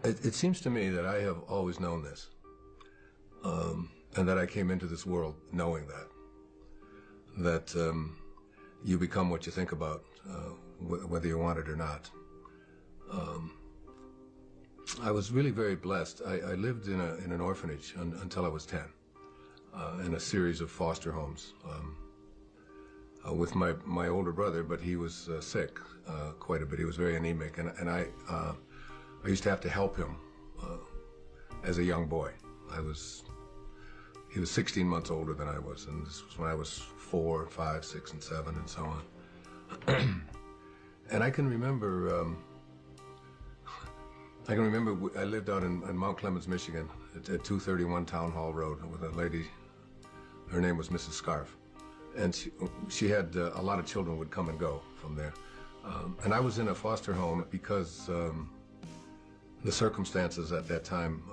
It seems to me that I have always known this, and that I came into this world knowing that you become what you think about, whether you want it or not. I was really very blessed. I lived in an orphanage until I was 10, in a series of foster homes with my older brother, but he was sick quite a bit. He was very anemic, and I used to have to help him as a young boy. He was 16 months older than I was, and this was when I was 4, 5, 6, and 7, and so on. And I can remember I lived out in Mount Clemens, Michigan, at 231 Town Hall Road with a lady. Her name was Mrs. Scarf, and she had a lot of children would come and go from there. And I was in a foster home because the circumstances at that time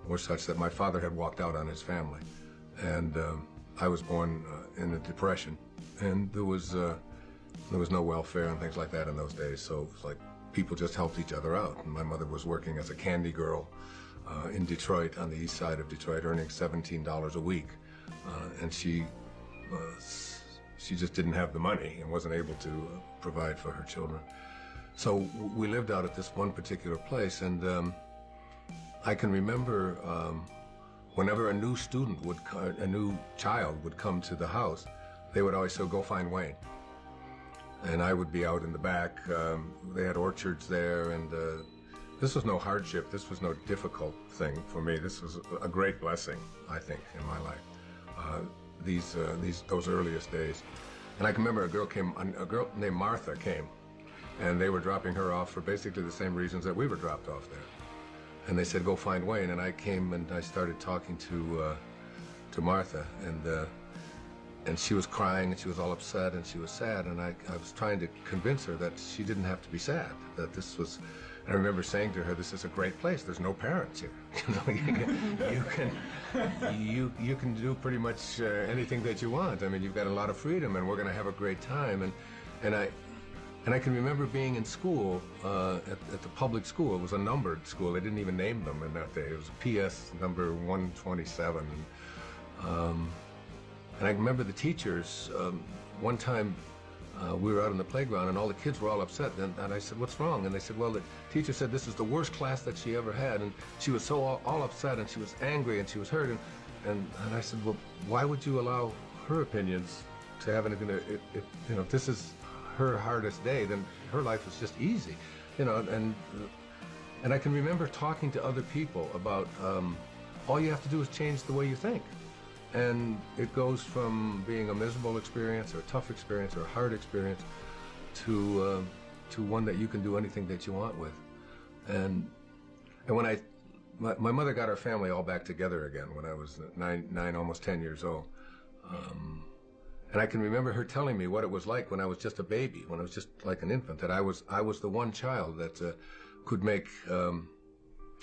were such that my father had walked out on his family, and I was born in the Depression, and there was no welfare and things like that in those days. So it was like people just helped each other out. And my mother was working as a candy girl in Detroit, on the east side of Detroit, earning $17 a week, and she just didn't have the money and wasn't able to provide for her children. So we lived out at this one particular place, and I can remember whenever a new child would come to the house, they would always say, "Go find Wayne." And I would be out in the back. They had orchards there, and this was no hardship. This was no difficult thing for me. This was a great blessing, I think, in my life. Those earliest days. And I can remember a girl named Martha came, and they were dropping her off for basically the same reasons that we were dropped off there. And they said, "Go find Wayne." And I came and I started talking to Martha, and she was crying, and she was all upset, and she was sad, and I was trying to convince her that she didn't have to be sad, that this was, and I remember saying to her, "This is a great place. There's no parents here. You can do pretty much anything that you want. I mean, you've got a lot of freedom, and we're going to have a great time." And I can remember being in school, at the public school. It was a numbered school. They didn't even name them in that day. It was PS number 127. And I remember the teachers, one time we were out on the playground and all the kids were all upset, and I said, "What's wrong?" And they said, "Well, the teacher said this is the worst class that she ever had," and she was so all upset, and she was angry, and she was hurt, and I said, "Well, why would you allow her opinions to have anything to, if this is her hardest day, then her life is just easy, and I can remember talking to other people about all you have to do is change the way you think. And it goes from being a miserable experience or a tough experience or a hard experience to one that you can do anything that you want with. And when my mother got our family all back together again when I was nine, almost 10 years old. And I can remember her telling me what it was like when I was just a baby, when I was just like an infant, that I was the one child that could make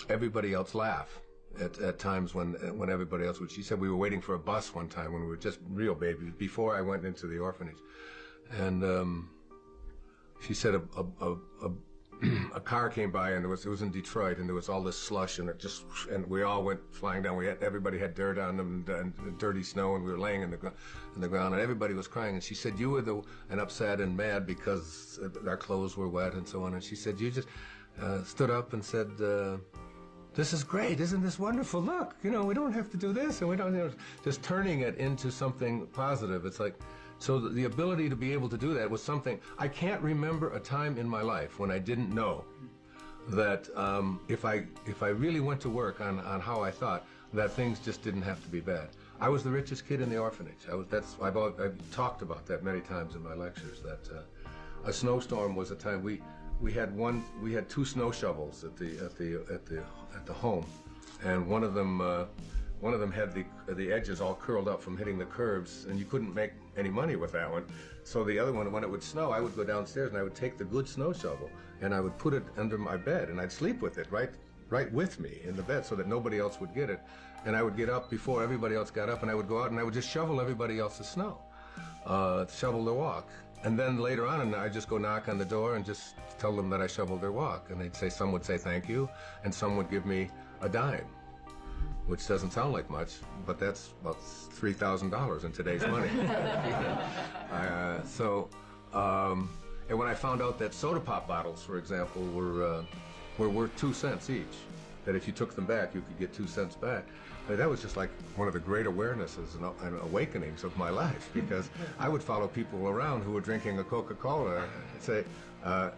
everybody else laugh. At times when everybody else would. She said we were waiting for a bus one time when we were just real babies before I went into the orphanage, and she said a car came by, and it was in Detroit, and there was all this slush, and we all went flying down. Everybody had dirt on them and dirty snow, and we were laying in the ground, and everybody was crying. And she said you were and upset and mad because our clothes were wet and so on. And she said you just stood up and said, "This is great, isn't this wonderful? Look, we don't have to do this, and we don't, just turning it into something positive." It's like, so the ability to be able to do that was something, I can't remember a time in my life when I didn't know that if I really went to work on how I thought, that things just didn't have to be bad. I was the richest kid in the orphanage. I've talked about that many times in my lectures, that a snowstorm was a time we had 2 snow shovels at the home, and one of them had the edges all curled up from hitting the curbs, and you couldn't make any money with that one. So the other one, when it would snow, I would go downstairs and I would take the good snow shovel and I would put it under my bed, and I'd sleep with it right with me in the bed so that nobody else would get it. And I would get up before everybody else got up, and I would go out and I would just shovel everybody else's snow, shovel the walk. And then later on, and I just go knock on the door and just tell them that I shoveled their walk. And they'd say, some would say thank you, and some would give me a dime, which doesn't sound like much, but that's about $3,000 in today's money. And when I found out that soda pop bottles, for example, were worth 2 cents each, that if you took them back, you could get 2 cents back. I mean, that was just like one of the great awarenesses and awakenings of my life, because I would follow people around who were drinking a Coca-Cola and say,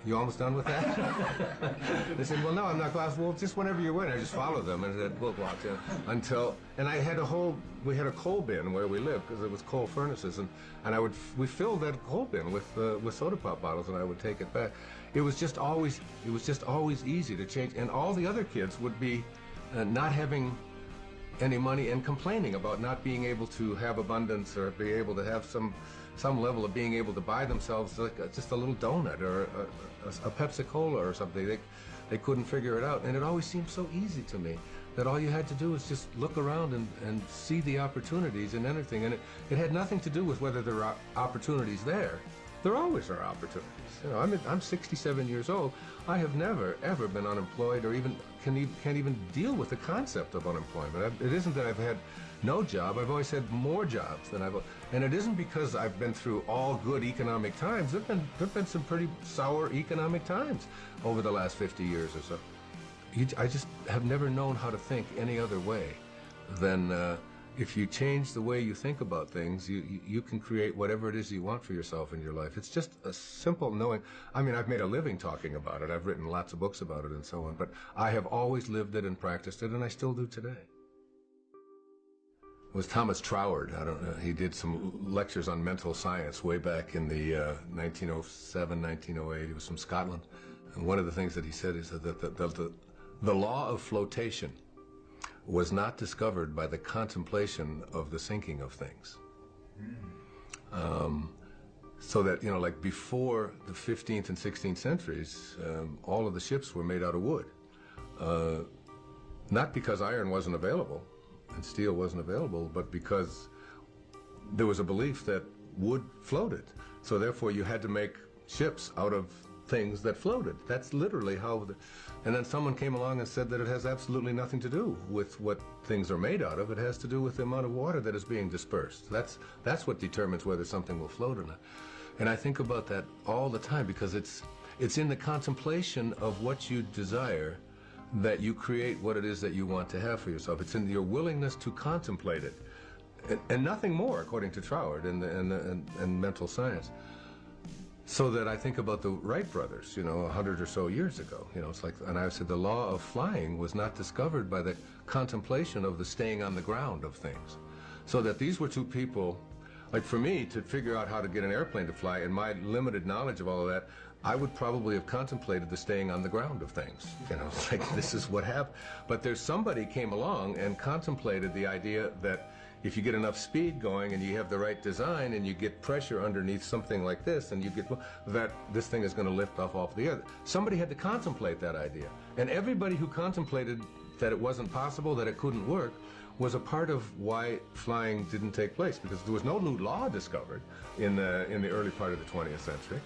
you almost done with that? They said, well, no, I'm not. Well, just whenever you're ready. I just follow them and said, we'll walk until, and I had we had a coal bin where we lived, because it was coal furnaces, and we filled that coal bin with soda pop bottles, and I would take it back. It was just always easy to change, and all the other kids would be not having any money and complaining about not being able to have abundance or be able to have some level of being able to buy themselves like just a little donut or a Pepsi-Cola or something. They couldn't figure it out, and it always seemed so easy to me that all you had to do was just look around and see the opportunities in anything, and it had nothing to do with whether there are opportunities there. There always are opportunities. You know, I'm 67 years old. I have never, ever been unemployed or even can't even deal with the concept of unemployment. It isn't that I've had no job. I've always had more jobs than and it isn't because I've been through all good economic times. There've been some pretty sour economic times over the last 50 years or so. I just have never known how to think any other way than if you change the way you think about things, you can create whatever it is you want for yourself in your life. It's just a simple knowing. I mean, I've made a living talking about it. I've written lots of books about it and so on, but I have always lived it and practiced it, and I still do today. It was Thomas Troward. I don't know. He did some lectures on mental science way back in the 1907, 1908. He was from Scotland. And one of the things that he said is that the law of flotation was not discovered by the contemplation of the sinking of things. So that, you know, like before the 15th and 16th centuries, all of the ships were made out of wood. Not because iron wasn't available and steel wasn't available, but because there was a belief that wood floated. So therefore you had to make ships out of things that floated. That's literally how and then someone came along and said that it has absolutely nothing to do with what things are made out of. It has to do with the amount of water that is being dispersed. That's what determines whether something will float or not. And I think about that all the time, because it's in the contemplation of what you desire that you create what it is that you want to have for yourself. It's in your willingness to contemplate it, and nothing more, according to Troward and mental science. So that I think about the Wright brothers, you know, 100 or so years ago. You know, it's like, and I said the law of flying was not discovered by the contemplation of the staying on the ground of things. So that these were two people, like for me, to figure out how to get an airplane to fly, in my limited knowledge of all of that, I would probably have contemplated the staying on the ground of things. You know, it's like, this is what happened. But there's somebody came along and contemplated the idea that if you get enough speed going and you have the right design and you get pressure underneath something like this, and you get that this thing is going to lift off the other. Somebody had to contemplate that idea. And everybody who contemplated that it wasn't possible, that it couldn't work, was a part of why flying didn't take place, because there was no new law discovered in the early part of the 20th century.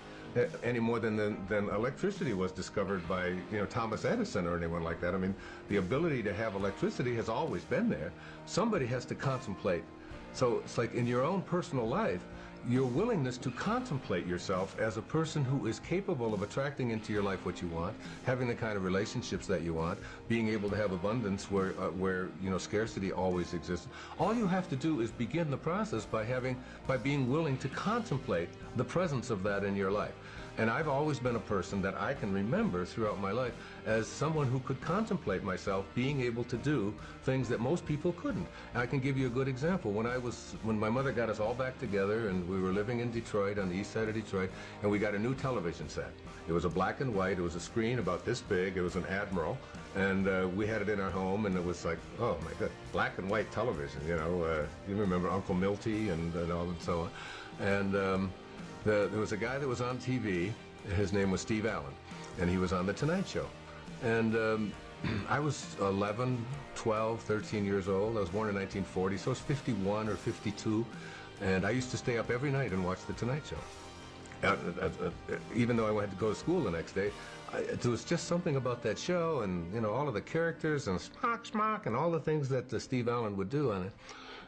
Any more than electricity was discovered by, you know, Thomas Edison or anyone like that. I mean, the ability to have electricity has always been there. Somebody has to contemplate. So it's like in your own personal life, your willingness to contemplate yourself as a person who is capable of attracting into your life what you want, having the kind of relationships that you want, being able to have abundance where you know, scarcity always exists. All you have to do is begin the process by being willing to contemplate the presence of that in your life. And I've always been a person that I can remember throughout my life as someone who could contemplate myself being able to do things that most people couldn't. And I can give you a good example. When my mother got us all back together and we were living in Detroit, on the east side of Detroit, and we got a new television set. It was a black and white, it was a screen about this big, it was an Admiral, and we had it in our home, and it was like, oh my God, black and white television, you know. You remember Uncle Milty and all and so on. And there was a guy that was on TV, his name was Steve Allen, and he was on The Tonight Show. And I was 11, 12, 13 years old. I was born in 1940, so I was 51 or 52. And I used to stay up every night and watch The Tonight Show. even though I had to go to school the next day, there was just something about that show, and you know, all of the characters and smock and all the things that Steve Allen would do on it.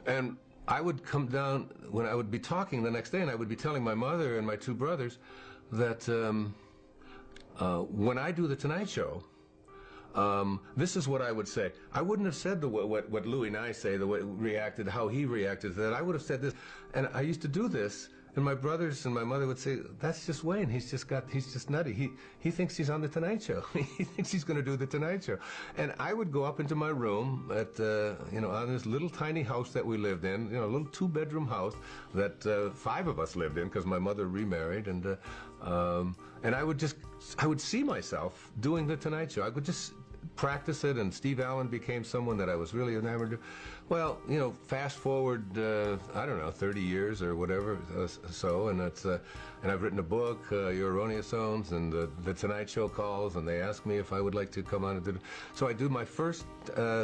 And I would come down when I would be talking the next day, and I would be telling my mother and my two brothers that when I do the Tonight Show, this is what I would say. I wouldn't have said what Louis Nye say, the way reacted, how he reacted to that. I would have said this, and I used to do this. And my brothers and my mother would say, "That's just Wayne. He's just nutty. He thinks he's on the Tonight Show. He thinks he's going to do the Tonight Show." And I would go up into my room at, on this little tiny house that we lived in, a little 2-bedroom house that 5 of us lived in because my mother remarried, and I would see myself doing the Tonight Show. I would just practice it, and Steve Allen became someone that I was really enamored of. Well, fast forward, I don't know, 30 years or whatever, and I've written a book, Your Erroneous Zones, and the Tonight Show calls, and they ask me if I would like to come on and do it. So I do my first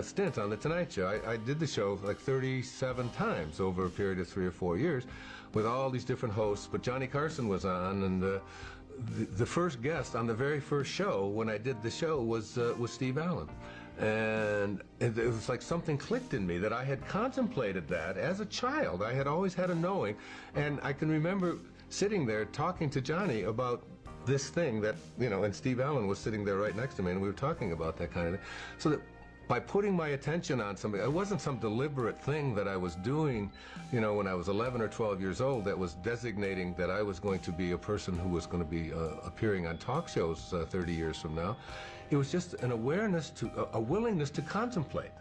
stint on the Tonight Show. I did the show like 37 times over a period of 3 or 4 years with all these different hosts, but Johnny Carson was on, and the first guest on the very first show when I did the show was Steve Allen. And it was like something clicked in me that I had contemplated that as a child. I had always had a knowing, and I can remember sitting there talking to Johnny about this thing that, and Steve Allen was sitting there right next to me, and we were talking about that kind of thing. So that by putting my attention on something, it wasn't some deliberate thing that I was doing, when I was 11 or 12 years old that was designating that I was going to be a person who was going to be appearing on talk shows 30 years from now. It was just an awareness a willingness to contemplate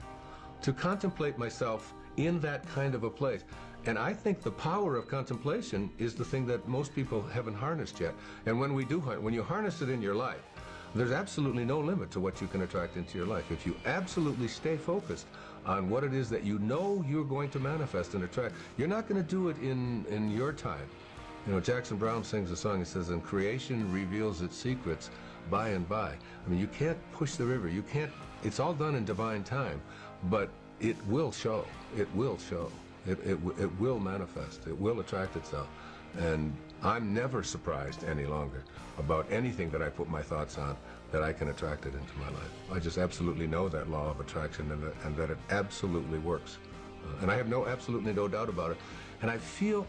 myself in that kind of a place. And I think the power of contemplation is the thing that most people haven't harnessed yet. And when you harness it in your life, there's absolutely no limit to what you can attract into your life. If you absolutely stay focused on what it is that you're going to manifest and attract, you're not going to do it in your time. Jackson Browne sings a song, he says, "And creation reveals its secrets by and by." I mean, you can't push the river. You can't, it's all done in divine time, but it will show. It will show. It will manifest. It will attract itself. And I'm never surprised any longer about anything that I put my thoughts on, that I can attract it into my life. I just absolutely know that law of attraction, and that it absolutely works. And I have absolutely no doubt about it. And I feel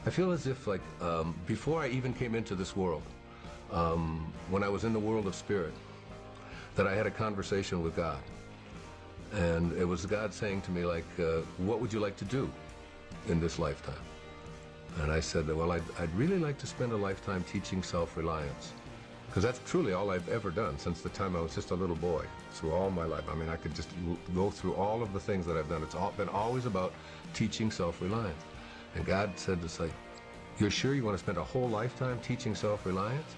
as if, like, before I even came into this world, when I was in the world of spirit, that I had a conversation with God. And it was God saying to me, like, what would you like to do in this lifetime? And I said, well, I'd really like to spend a lifetime teaching self-reliance, because that's truly all I've ever done since the time I was just a little boy, through all my life. I mean, I could just go through all of the things that I've done. It's been always about teaching self-reliance. And God said, it's like, you're sure you want to spend a whole lifetime teaching self-reliance?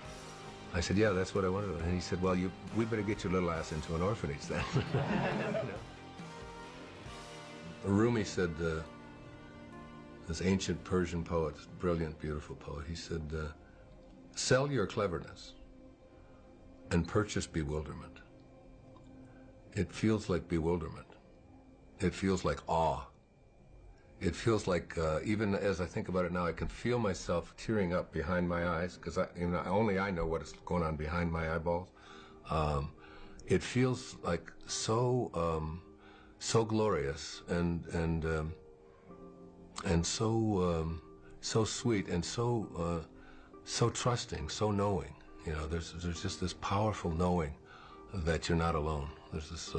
I said, yeah, that's what I want to do. And he said, well, we better get your little ass into an orphanage then. Rumi said, this ancient Persian poet, brilliant, beautiful poet, he said, sell your cleverness and purchase bewilderment. It feels like bewilderment. It feels like awe. It feels like, even as I think about it now, I can feel myself tearing up behind my eyes, because only I know what is going on behind my eyeballs. It feels like so glorious and so sweet and so trusting, so knowing. There's just this powerful knowing that you're not alone. There's this.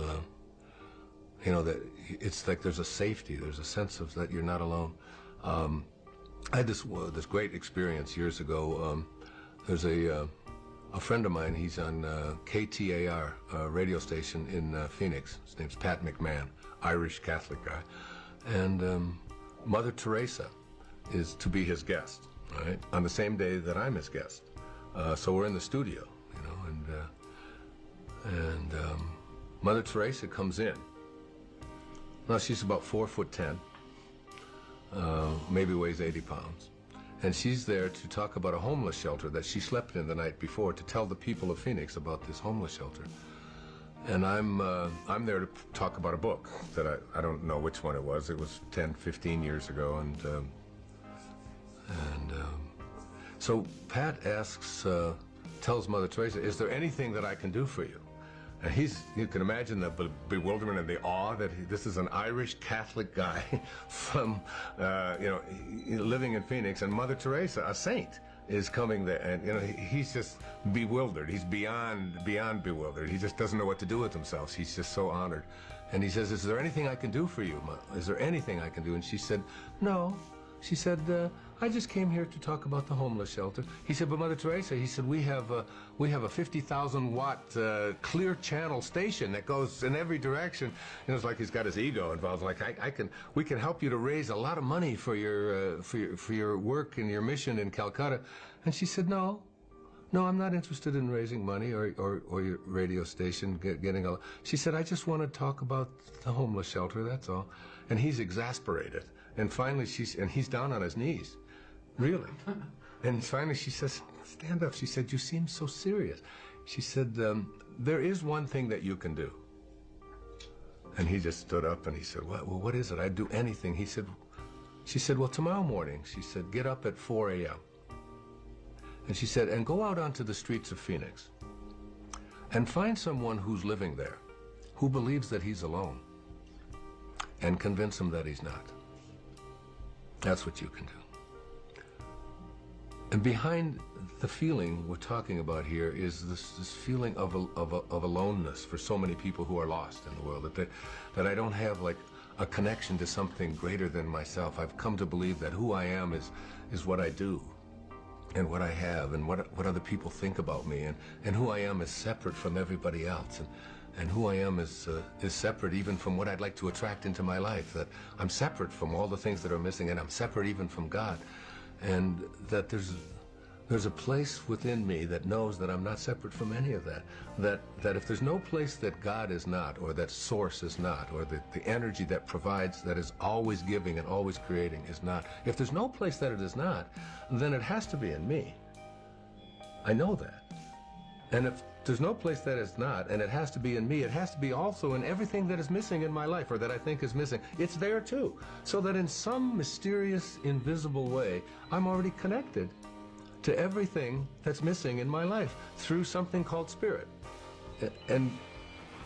That it's like there's a safety, there's a sense of that you're not alone. I had this great experience years ago. There's a friend of mine, he's on KTAR radio station in Phoenix. His name's Pat McMahon, Irish Catholic guy. And Mother Teresa is to be his guest, right, on the same day that I'm his guest. So we're in the studio, and Mother Teresa comes in. Now, she's about 4'10", maybe weighs 80 pounds. And she's there to talk about a homeless shelter that she slept in the night before, to tell the people of Phoenix about this homeless shelter. And I'm there to talk about a book that I don't know which one it was. It was 10, 15 years ago. So Pat tells Mother Teresa, is there anything that I can do for you? And you can imagine the bewilderment and the awe that this is an Irish Catholic guy from, living in Phoenix, and Mother Teresa, a saint, is coming there, and he's just bewildered. He's beyond bewildered. He just doesn't know what to do with himself. He's just so honored. And he says, is there anything I can do for you, Ma? Is there anything I can do? And she said, no. She said, I just came here to talk about the homeless shelter. He said, but Mother Teresa, he said, we have a 50,000-watt clear channel station that goes in every direction. It's like he's got his ego involved. Like we can help you to raise a lot of money for your work and your mission in Calcutta. And she said, no, I'm not interested in raising money or your radio station getting a. She said, I just want to talk about the homeless shelter. That's all. And he's exasperated. And finally, he's down on his knees, really. And finally, she says, stand up. She said, you seem so serious. She said, there is one thing that you can do. And he just stood up and he said, well, what is it? I'd do anything. She said, well, tomorrow morning, she said, get up at 4 a.m. And she said, and go out onto the streets of Phoenix and find someone who's living there, who believes that he's alone, and convince him that he's not. That's what you can do. And behind the feeling we're talking about here is this feeling of aloneness for so many people who are lost in the world, that I don't have like a connection to something greater than myself. I've come to believe that who I am is what I do and what I have and what other people think about me, and who I am is separate from everybody else. And who I am is separate even from what I'd like to attract into my life, that I'm separate from all the things that are missing, and I'm separate even from God. And that there's a place within me that knows that I'm not separate from any of that. That if there's no place that God is not, or that source is not, or the energy that provides, that is always giving and always creating is not, if there's no place that it is not, then it has to be in me. I know that. And if there's no place that is not, and it has to be in me, it has to be also in everything that is missing in my life, or that I think is missing. It's there too. So that in some mysterious, invisible way, I'm already connected to everything that's missing in my life through something called spirit. And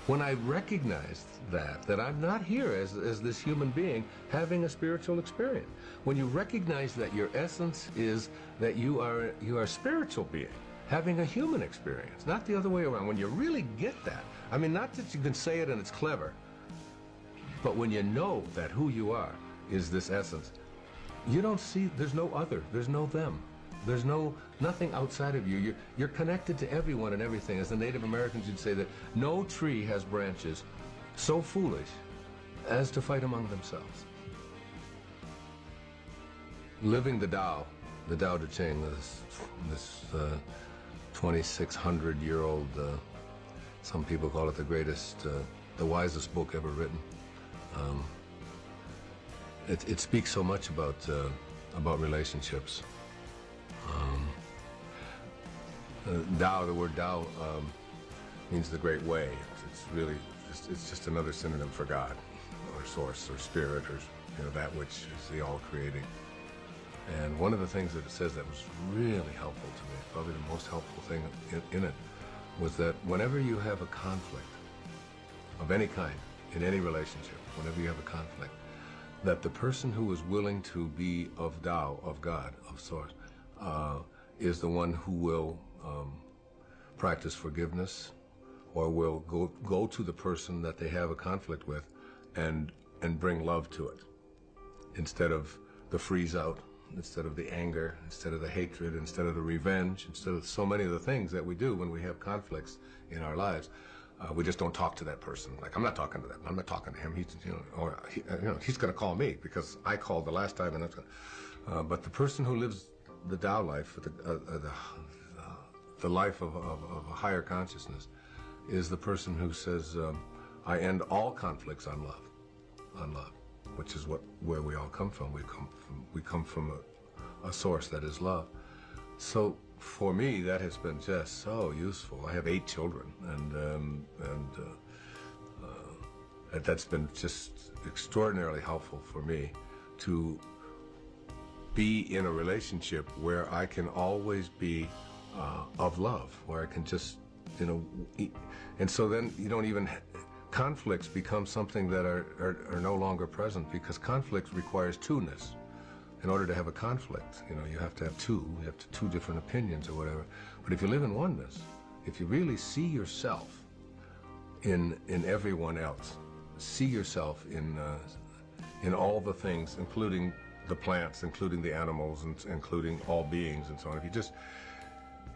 when I recognize that I'm not here as this human being having a spiritual experience, when you recognize that your essence is that you are a spiritual being, having a human experience, not the other way around. When you really get that, I mean, not that you can say it and it's clever, but when you know that who you are is this essence, you don't see, there's no other, there's no them. There's nothing outside of you. You're connected to everyone and everything. As the Native Americans would say, that no tree has branches so foolish as to fight among themselves. Living the Tao Te Ching, this 2,600-year-old, some people call it the greatest, the wisest book ever written. It speaks so much about relationships. Tao, the word Tao means the great way. It's just another synonym for God, or source, or spirit, or that which is the all-creating. And one of the things that it says that was really helpful to me, probably the most helpful thing in it, was that whenever you have a conflict of any kind, in any relationship, whenever you have a conflict, that the person who is willing to be of Tao, of God, of Source, is the one who will practice forgiveness, or will go to the person that they have a conflict with and bring love to it, instead of the freeze out, instead of the anger, instead of the hatred, instead of the revenge, instead of so many of the things that we do when we have conflicts in our lives. We just don't talk to that person. Like, I'm not talking to that. I'm not talking to him. He's going to call me because I called the last time, and that's going. But the person who lives the Tao life, the life of a higher consciousness, is the person who says, I end all conflicts on love, which is where we all come from. We come from a source that is love. So for me, that has been just so useful. I have 8 children, and that's been just extraordinarily helpful for me to be in a relationship where I can always be of love, where I can just, and so then you don't even, conflicts become something that are no longer present, because conflict requires two-ness. In order to have a conflict, you have to have two different opinions or whatever. But if you live in oneness, if you really see yourself in everyone else, see yourself in all the things, including the plants, including the animals, and including all beings and so on.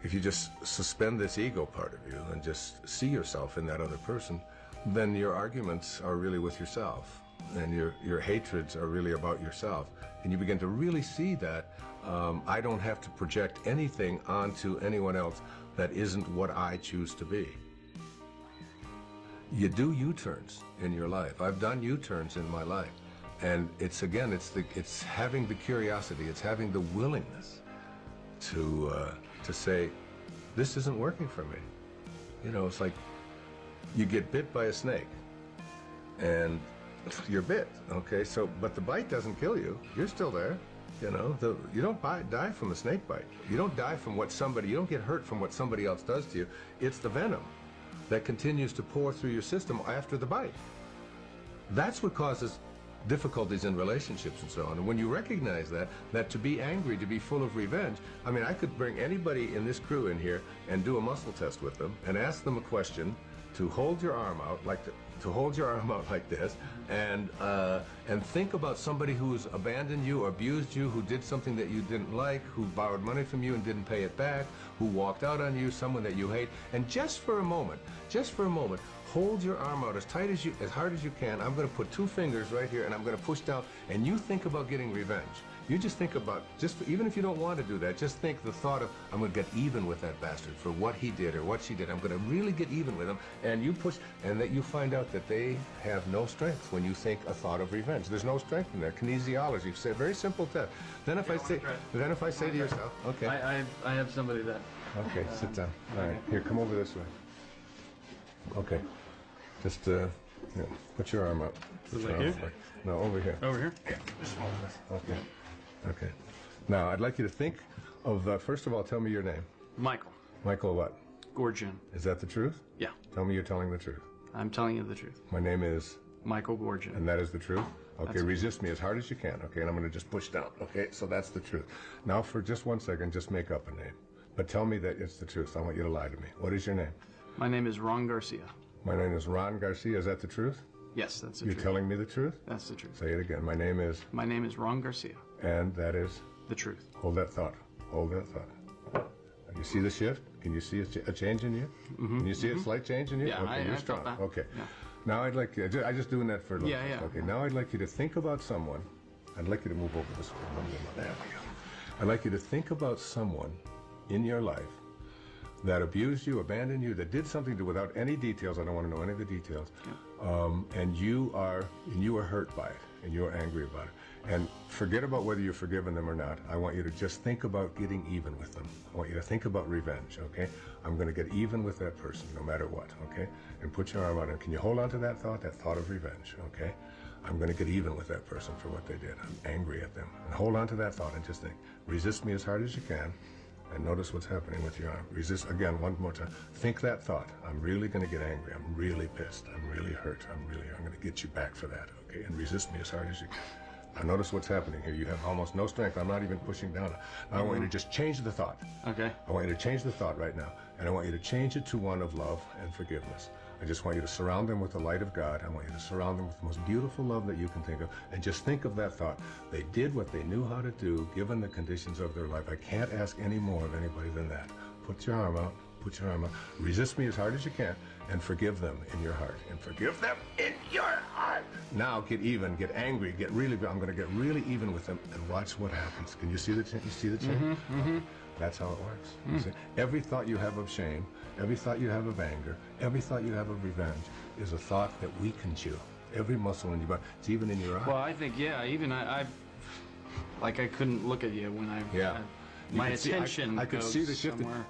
If you just suspend this ego part of you and just see yourself in that other person, then your arguments are really with yourself, and your hatreds are really about yourself. And you begin to really see that I don't have to project anything onto anyone else that isn't what I choose to be. You do U-turns in your life. I've done U-turns in my life. And it's having the curiosity, it's having the willingness to say, this isn't working for me. It's like you get bit by a snake and you're bit, okay? But the bite doesn't kill you. You're still there, you don't die from a snake bite. You don't die from you don't get hurt from what somebody else does to you. It's the venom that continues to pour through your system after the bite. That's what causes difficulties in relationships and so on. And when you recognize that to be angry, to be full of revenge, I could bring anybody in this crew in here and do a muscle test with them and ask them a question, to hold your arm out to hold your arm out like this, and think about somebody who's abandoned you, or abused you, who did something that you didn't like, who borrowed money from you and didn't pay it back, who walked out on you, someone that you hate, and just for a moment, hold your arm out as hard as you can. I'm going to put two fingers right here, and I'm going to push down, and you think about getting revenge. You just think about, even if you don't want to do that, just think the thought of, I'm going to get even with that bastard for what he did or what she did. I'm going to really get even with him. And you push, and that you find out that they have no strength when you think a thought of revenge. There's no strength in there. Kinesiology, say, very simple test. Then if I say to yourself, okay. I have somebody that. Okay, sit down. All right, here, come over this way. Okay, just put your arm up. Here? No, over here. Over here? Yeah. Okay. Okay. Now, I'd like you to think of, first of all, tell me your name. Michael. Michael what? Gorgian. Is that the truth? Yeah. Tell me you're telling the truth. I'm telling you the truth. My name is? Michael Gorgian. And that is the truth? Okay, resist me as hard as you can, okay? And I'm going to just push down, okay? So that's the truth. Now, for just 1 second, just make up a name. But tell me that it's the truth. I want you to lie to me. What is your name? My name is Ron Garcia. My name is Ron Garcia. Is that the truth? Yes, that's the truth. truth. You're telling me the truth? That's the truth. Say it again. My name is? My name is Ron Garcia. And that is? The truth. Hold that thought. Hold that thought. You see the shift? Can you see a change in you? Mm-hmm. Can you see a slight change in you? Yeah, okay, you're strong. Felt that. Okay. Yeah. Now I'd like you, I'm just doing that for a little bit. Yeah. Okay, now I'd like you to think about someone. I'd like you to move over this way. There we go. I'd like you to think about someone in your life that abused you, abandoned you, that did something to, without any details, I don't want to know any of the details, and you are hurt by it, and you are angry about it. And forget about whether you've forgiven them or not. I want you to just think about getting even with them. I want you to think about revenge, okay? I'm going to get even with that person no matter what, okay? And put your arm out, and can you hold on to that thought of revenge, okay? I'm going to get even with that person for what they did. I'm angry at them. And hold on to that thought and just think, resist me as hard as you can, and notice what's happening with your arm. Resist, again, one more time. Think that thought. I'm really going to get angry. I'm really pissed. I'm really hurt. I'm going to get you back for that, okay? And resist me as hard as you can. Now notice what's happening here. You have almost no strength. I'm not even pushing down. I want you to just change the thought. Okay. I want you to change the thought right now. And I want you to change it to one of love and forgiveness. I just want you to surround them with the light of God. I want you to surround them with the most beautiful love that you can think of. And just think of that thought. They did what they knew how to do, given the conditions of their life. I can't ask any more of anybody than that. Put your arm out. Put your arm out. Resist me as hard as you can, and forgive them in your heart. And forgive them in your heart. Now get even, get angry, I'm going to get really even with them, and watch what happens. Can you see the change? That's how it works. See? Every thought you have of shame, every thought you have of anger, every thought you have of revenge is a thought that weakens you. Every muscle in your body. It's even in your eye. Well, I think, even I couldn't look at you when my attention I could goes see the shift. somewhere.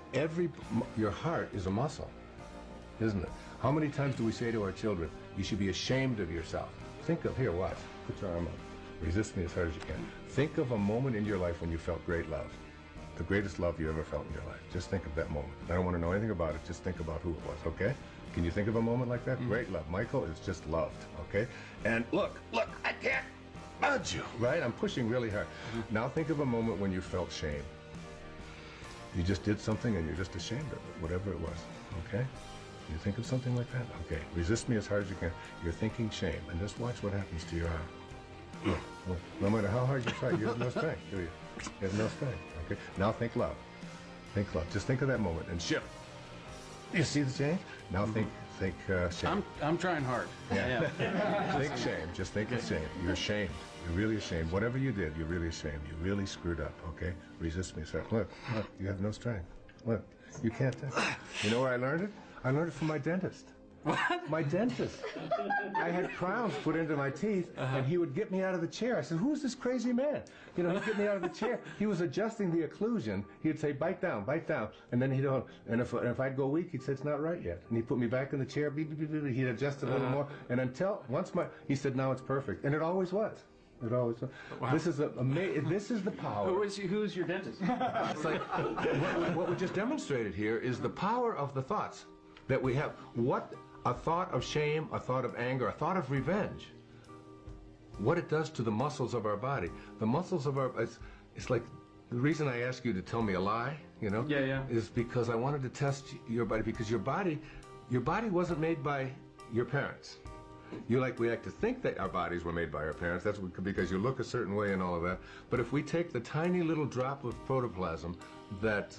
Your heart is a muscle, isn't it? How many times do we say to our children, you should be ashamed of yourself? Think of, here, watch. Put your arm up. Resist me as hard as you can. Think of a moment in your life when you felt great love. The greatest love you ever felt in your life. Just think of that moment. I don't want to know anything about it. Just think about who it was, okay? Can you think of a moment like that? Great love. Michael is just loved, okay? And look, I can't budge you, right? I'm pushing really hard. Now think of a moment when you felt shame. You just did something and you're just ashamed of it, whatever it was, okay? You think of something like that? Okay. Resist me as hard as you can. You're thinking shame, and just watch what happens to your arm. No matter how hard you try, you have no strength, do you? You have no strength, okay? Now think love. Think love. Just think of that moment and shift. You see the change? Now think shame. I'm trying hard. Yeah. Think shame. Just think of shame. You're ashamed. You're really ashamed. Whatever you did, you're really ashamed. You really screwed up, okay? Resist me, sir. Look, you have no strength. Look, you can't. You know where I learned it? I learned it from my dentist. What? My dentist. I had crowns put into my teeth, and he would get me out of the chair. I said, who's this crazy man? You know, he'd get me out of the chair. He was adjusting the occlusion. He'd say, bite down, and then he'd go, and if I'd go weak, he'd say, it's not right yet. And he'd put me back in the chair, he'd adjust it a little more, and he said, now it's perfect. And it always was. It always was. Wow. This is the power. Who's your dentist? It's like, what we just demonstrated here is the power of the thoughts that we have. What a thought of shame, a thought of anger, a thought of revenge, what it does to the muscles of our body. The muscles of our, it's like, the reason I ask you to tell me a lie, you know, is because I wanted to test your body, because your body wasn't made by your parents. We like to think that our bodies were made by our parents. That's because you look a certain way and all of that. But if we take the tiny little drop of protoplasm that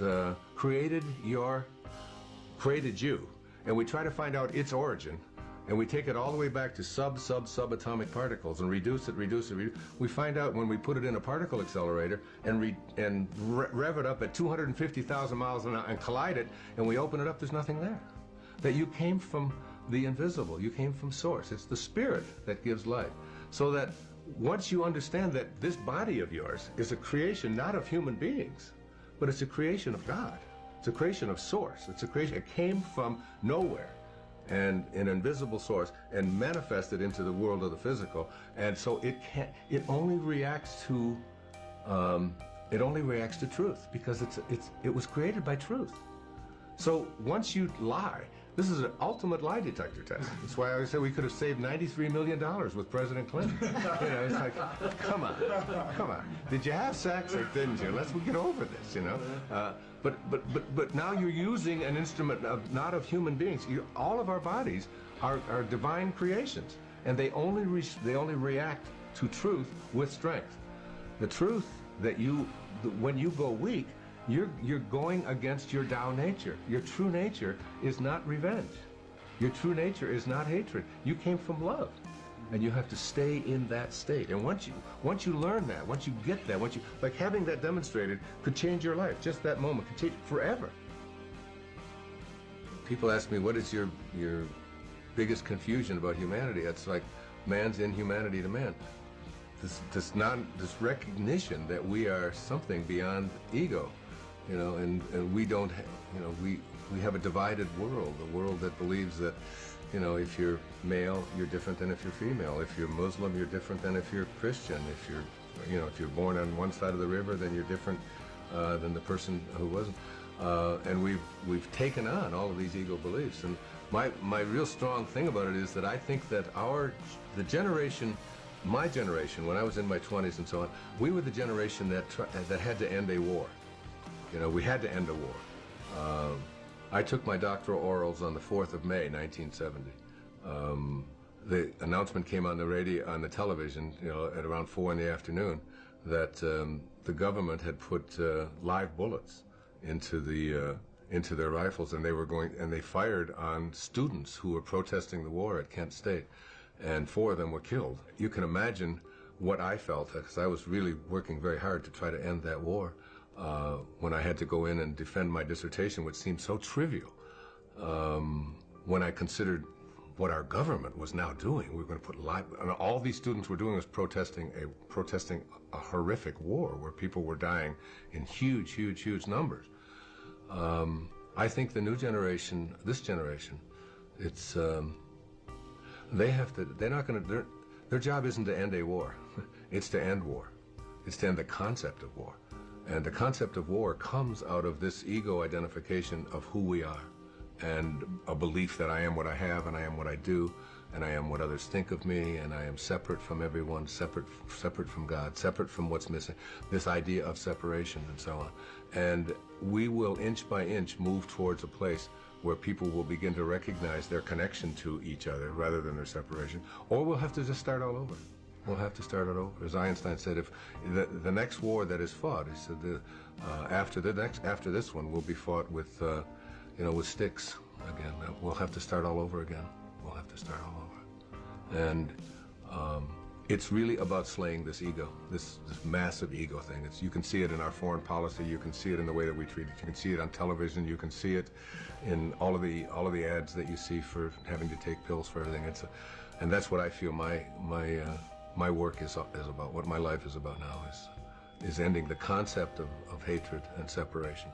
created you, and we try to find out its origin, and we take it all the way back to subatomic particles and reduce it, we find out when we put it in a particle accelerator and rev it up at 250,000 miles an hour and collide it, and we open it up, there's nothing there. That you came from the invisible, you came from source. It's the spirit that gives life. So that once you understand that this body of yours is a creation not of human beings, but it's a creation of God. It's a creation of source. It's a creation. It came from nowhere, and an invisible source, and manifested into the world of the physical. And so it only reacts to truth, because it was created by truth. So once you lie, this is an ultimate lie detector test. That's why I always say we could have saved $93 million with President Clinton. You know, it's like, come on. Did you have sex or didn't you? Let's get over this, you know. But now you're using an instrument not of human beings. All of our bodies are divine creations, and they only react to truth with strength. The truth that when you go weak, you're going against your Tao nature. Your true nature is not revenge. Your true nature is not hatred. You came from love, and you have to stay in that state. And once you learn that, once you get that, like having that demonstrated could change your life. Just that moment could change forever. People ask me, what is your biggest confusion about humanity? It's like man's inhumanity to man. This recognition that we are something beyond ego. You know, and we don't, we have a divided world, a world that believes that, you know, if you're male, you're different than if you're female. If you're Muslim, you're different than if you're Christian. If you're born on one side of the river, then you're different than the person who wasn't. And we've taken on all of these ego beliefs. And my real strong thing about it is that I think that my generation, when I was in my 20s and so on, we were the generation that had to end a war. You know, we had to end a war. I took my doctoral orals on the 4th of May, 1970. The announcement came on the radio, on the television, you know, at around 4 in the afternoon, that the government had put live bullets into their rifles, and they fired on students who were protesting the war at Kent State, and 4 of them were killed. You can imagine what I felt, because I was really working very hard to try to end that war. When I had to go in and defend my dissertation, which seemed so trivial, when I considered what our government was now doing. We were going to put and all these students were doing was protesting a horrific war where people were dying in huge numbers. I think the new generation, this generation, they're Their job isn't to end a war. It's to end war. It's to end the concept of war. And the concept of war comes out of this ego identification of who we are and a belief that I am what I have and I am what I do and I am what others think of me and I am separate from everyone, separate from God, separate from what's missing, this idea of separation and so on. And we will inch by inch move towards a place where people will begin to recognize their connection to each other rather than their separation, or we'll have to just start all over. We'll have to start it over. As Einstein said, if the next war that is fought, he said, after this one will be fought with, with sticks again. We'll have to start all over again. We'll have to start all over. And it's really about slaying this ego, this massive ego thing. You can see it in our foreign policy. You can see it in the way that we treat it. You can see it on television. You can see it in all of the ads that you see for having to take pills for everything. And that's what I feel my work is about. What my life is about now is ending the concept of hatred and separation.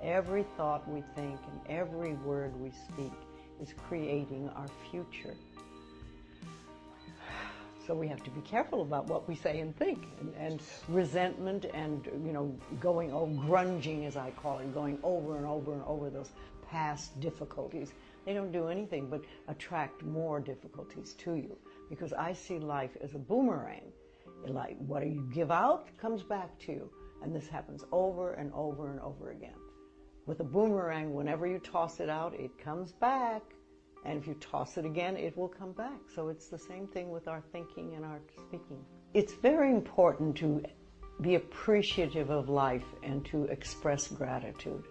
Every thought we think and every word we speak is creating our future. So we have to be careful about what we say and think. And resentment and, going, grunging as I call it, going over and over and over those past difficulties, they don't do anything but attract more difficulties to you. Because I see life as a boomerang. Like, what you give out comes back to you. And this happens over and over and over again. With a boomerang, whenever you toss it out, it comes back. And if you toss it again, it will come back. So it's the same thing with our thinking and our speaking. It's very important to be appreciative of life and to express gratitude.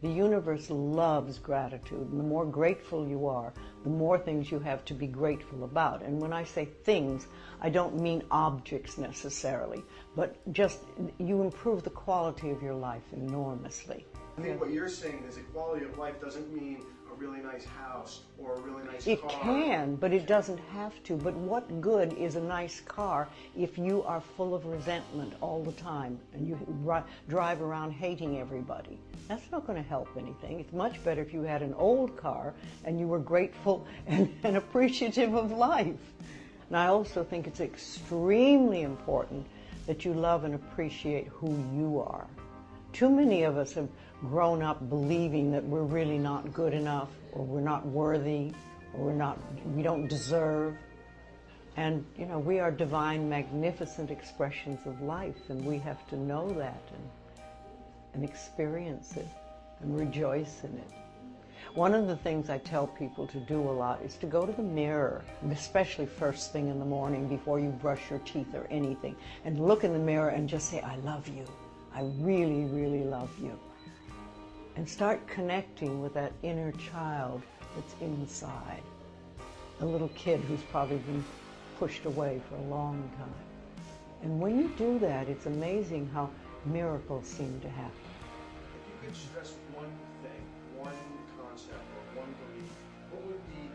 The universe loves gratitude. And the more grateful you are, the more things you have to be grateful about. And when I say things, I don't mean objects necessarily, but just you improve the quality of your life enormously. I think what you're saying is that quality of life doesn't mean a really nice house or a really nice It car. can, but it doesn't have to. But what good is a nice car if you are full of resentment all the time and you drive around hating everybody? That's not going to help anything. It's much better if you had an old car and you were grateful and appreciative of life. And I also think it's extremely important that you love and appreciate who you are. Too many of us have grown up believing that we're really not good enough, or we're not worthy, or we don't deserve. And, we are divine, magnificent expressions of life, and we have to know that and experience it and rejoice in it. One of the things I tell people to do a lot is to go to the mirror, especially first thing in the morning before you brush your teeth or anything, and look in the mirror and just say, I love you. I really, really love you. And start connecting with that inner child that's inside. A little kid who's probably been pushed away for a long time. And when you do that, it's amazing how miracles seem to happen. If you could stress one thing, one concept, or one belief, what would be,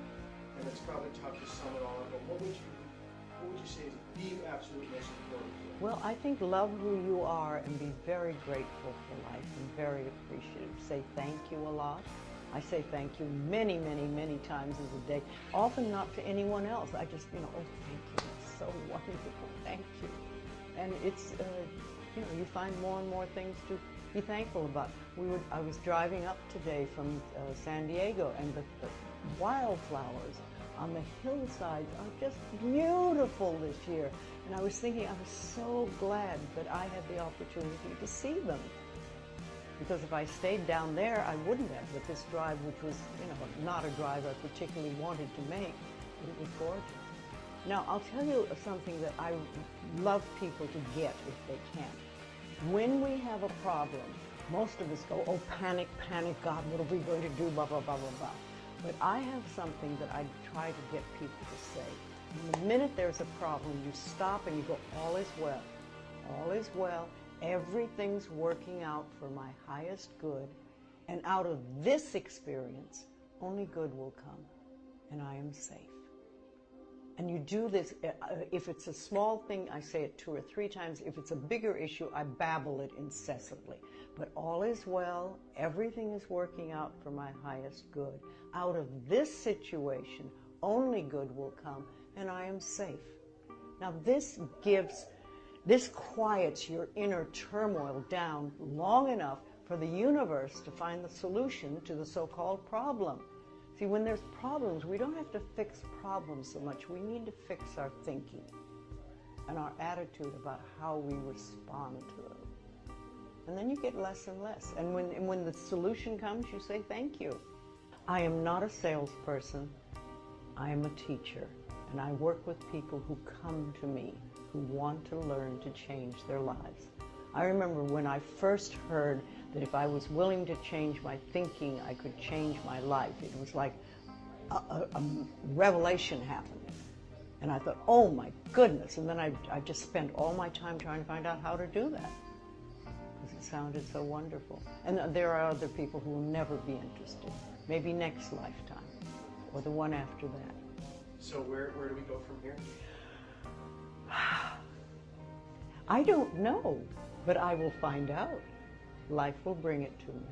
and it's probably tough to sum it all up, but what would you say is the absolute most important thing? Well, I think love who you are and be very grateful for life and very appreciative. Say thank you a lot. I say thank you many, many, many times as a day. Often not to anyone else. I just, oh, thank you. It's so wonderful. Thank you. And it's, you find more and more things to be thankful about. I was driving up today from San Diego, and the wildflowers on the hillsides are just beautiful this year. And I was thinking, I was so glad that I had the opportunity to see them. Because if I stayed down there, I wouldn't have. But this drive, which was, not a drive I particularly wanted to make, it was gorgeous. Now, I'll tell you something that I love people to get if they can. When we have a problem, most of us go, oh, panic, panic, God, what are we going to do, blah, blah, blah, blah, blah. But I have something that I try to get people to say. And the minute there's a problem, you stop and you go, all is well. All is well. Everything's working out for my highest good. And out of this experience, only good will come. And I am safe. And you do this, if it's a small thing, I say it 2 or 3 times. If it's a bigger issue, I babble it incessantly. But all is well, everything is working out for my highest good. Out of this situation, only good will come, and I am safe. Now this quiets your inner turmoil down long enough for the universe to find the solution to the so-called problem. See, when there's problems, we don't have to fix problems so much. We need to fix our thinking and our attitude about how we respond to them. And then you get less and less. And when the solution comes, you say, thank you. I am not a salesperson. I am a teacher. And I work with people who come to me, who want to learn to change their lives. I remember when I first heard that if I was willing to change my thinking, I could change my life. It was like a revelation happened. And I thought, oh my goodness. And then I just spent all my time trying to find out how to do that, because it sounded so wonderful. And there are other people who will never be interested. Maybe next lifetime, or the one after that. So where do we go from here? I don't know, but I will find out. Life will bring it to me.